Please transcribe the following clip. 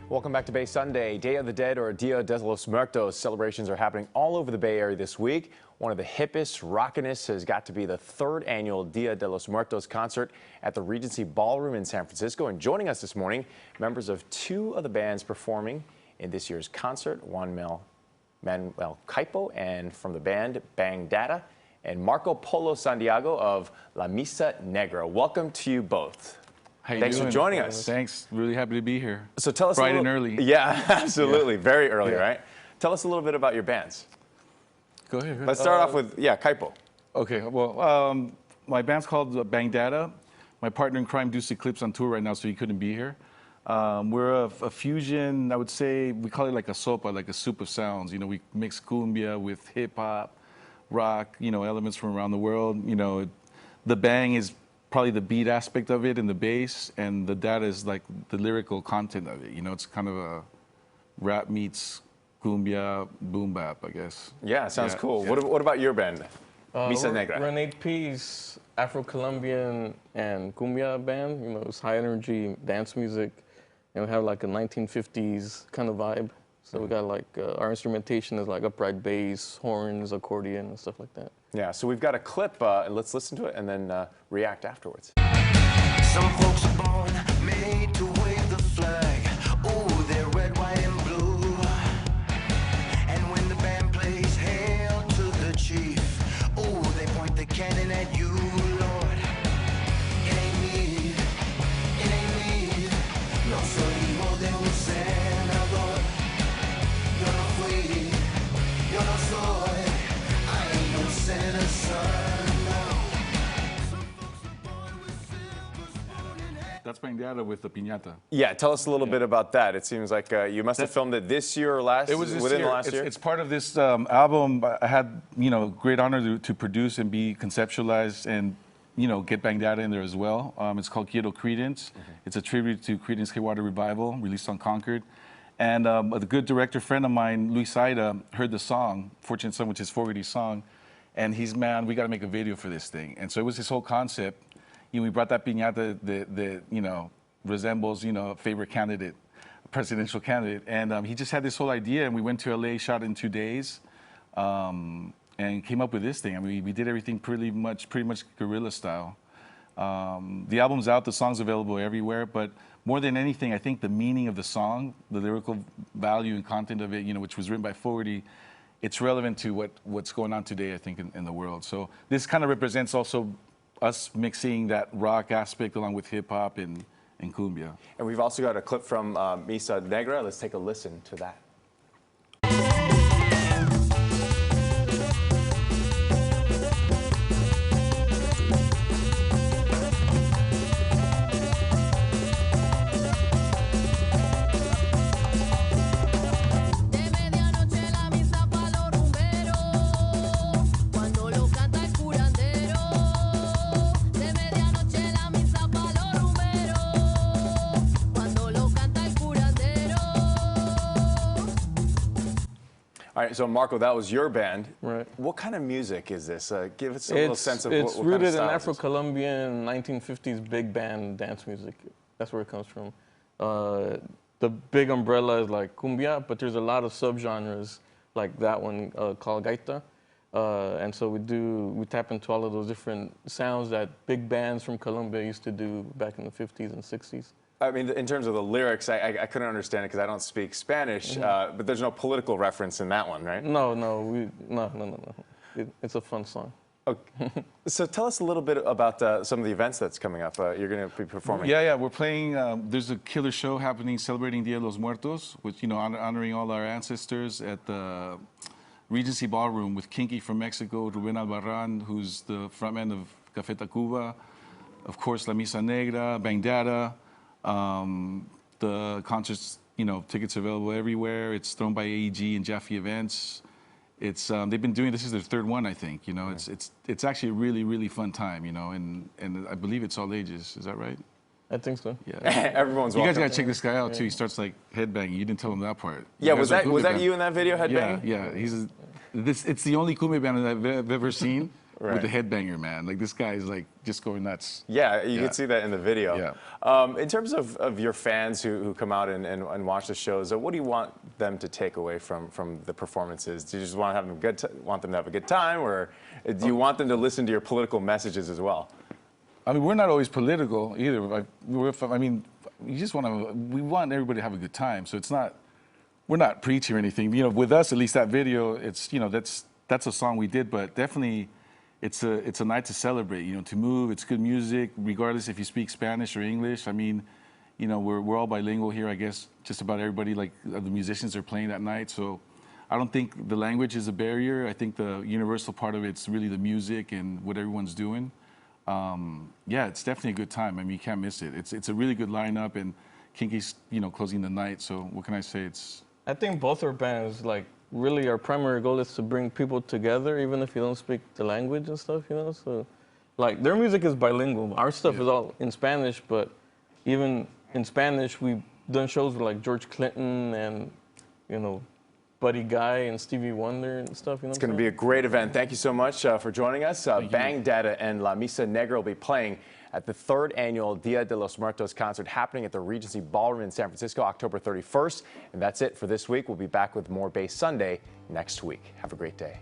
Welcome back to Bay Sunday. Day of the Dead, or Dia de los Muertos, celebrations are happening all over the Bay Area this week. One of the hippest, rockinest has got to be the third annual Dia de los Muertos concert at the Regency Ballroom in San Francisco. And joining us this morning, members of two of the bands performing in this year's concert, Manuel Caipo and from the band Bang Data, and Marco Polo Santiago of La Misa Negra. Welcome to you both. Thanks for joining us. Thanks. Really happy to be here. So tell us bright and early. Yeah, absolutely. Yeah. Very early, right? Tell us a little bit about your bands. Go ahead. Let's start off with, Caipo. Okay, well, my band's called Bang Data. My partner in crime, Deuce Eclipse, on tour right now, so he couldn't be here. We're a fusion, I would say, we call it like a sopa, like a soup of sounds. You know, we mix cumbia with hip hop, rock, elements from around the world. The bang is probably the beat aspect of it and the bass, and the data is like the lyrical content of it. It's kind of a rap meets cumbia, boom bap, I guess. Yeah, sounds cool. Yeah. What about your band, Misa Negra? We're an 8-piece Afro-Colombian and cumbia band. It's high energy dance music, and we have like a 1950s kind of vibe. So we got like, our instrumentation is like upright bass, horns, accordion, and stuff like that. Yeah, so we've got a clip, let's listen to it and then react afterwards. Some folks are born made to wave the flag. Oh, they're red, white, and blue. And when the band plays hail to the chief, oh, they point the cannon at you, Lord. It ain't me, no soy hijo de un senador. Yo no fui, yo no soy, I ain't no senator's son, no. That's Bang Data with the piñata. Yeah, tell us a little bit about that. It seems like you must have filmed it this year or last. It was within the last year. It's part of this album. I had great honor to produce and be conceptualized and get Bang Data in there as well. It's called Quiero Credence. It's a tribute to Creedence Clearwater Revival, released on Concord. And a good director friend of mine, Luis Saida, heard the song, Fortunate Son, which is Fogarty's song, and he's, man, we got to make a video for this thing. And so it was his whole concept. We brought that piñata that resembles, a favorite candidate, a presidential candidate. And he just had this whole idea, and we went to LA, shot it in 2 days, and came up with this thing. I mean, we did everything pretty much guerrilla style. The album's out, the song's available everywhere, but more than anything, I think the meaning of the song, the lyrical value and content of it, which was written by Fogarty, it's relevant to what's going on today, I think, in the world. So this kind of represents also us mixing that rock aspect along with hip hop and cumbia. And we've also got a clip from Misa Negra. Let's take a listen to that. All right, so Marco, that was your band. Right. What kind of music is this? Give us a little sense of what kind of style. It's rooted in Afro-Colombian 1950s big band dance music. That's where it comes from. The big umbrella is like cumbia, but there's a lot of subgenres like that one called gaita. And so we tap into all of those different sounds that big bands from Colombia used to do back in the 50s and 60s. I mean, in terms of the lyrics, I couldn't understand it because I don't speak Spanish, but there's no political reference in that one, right? No. It's a fun song. Okay. So tell us a little bit about some of the events that's coming up. You're going to be performing. Yeah, we're playing. There's a killer show happening celebrating Dia de los Muertos, which, honoring all our ancestors at the Regency Ballroom with Kinky from Mexico, Ruben Albarran, who's the frontman of Café Tacuba, of course, La Misa Negra, Bang Data. The concerts, tickets available everywhere. It's thrown by AEG and Jaffe Events. It's they've been doing this is their third one, I think. It's actually a really, really fun time. And I believe it's all ages. Is that right? I think so. Yeah. Everyone's welcome. You guys gotta check this guy out too. He starts like headbanging. You didn't tell him that part. Yeah, was that you in that video headbanging? Yeah. It's the only cumbia band that I've ever seen. with the headbanger, man. Like this guy is like just going nuts. Yeah, you can see that in the video. Yeah. In terms of your fans who come out and watch the shows, what do you want them to take away from the performances? Do you just want to have them want them to have a good time, or do you want them to listen to your political messages as well? I mean, we're not always political either. I mean, we want everybody to have a good time. So it's not, we're not preaching or anything. You know, with us, at least that video, it's, you know, that's a song we did, but definitely it's a night to celebrate, you know, to move. It's good music, regardless if you speak Spanish or English. I mean, you know, we're all bilingual here, I guess. Just about everybody, like the musicians are playing that night. So I don't think the language is a barrier. I think the universal part of it's really the music and what everyone's doing. Yeah, it's definitely a good time. I mean, you can't miss it. It's a really good lineup, and Kinky's, you know, closing the night. So what can I say? I think both our bands, like, really our primary goal is to bring people together, even if you don't speak the language and stuff, you know? So, like, their music is bilingual. Our stuff is all in Spanish, but even in Spanish, we've done shows with, like, George Clinton and, you know, Buddy Guy and Stevie Wonder and stuff. You know, it's going to be a great event. Thank you so much for joining us. Bang Data and La Misa Negra will be playing at the 3rd annual Dia de los Muertos concert happening at the Regency Ballroom in San Francisco, October 31st. And that's it for this week. We'll be back with more Bass Sunday next week. Have a great day.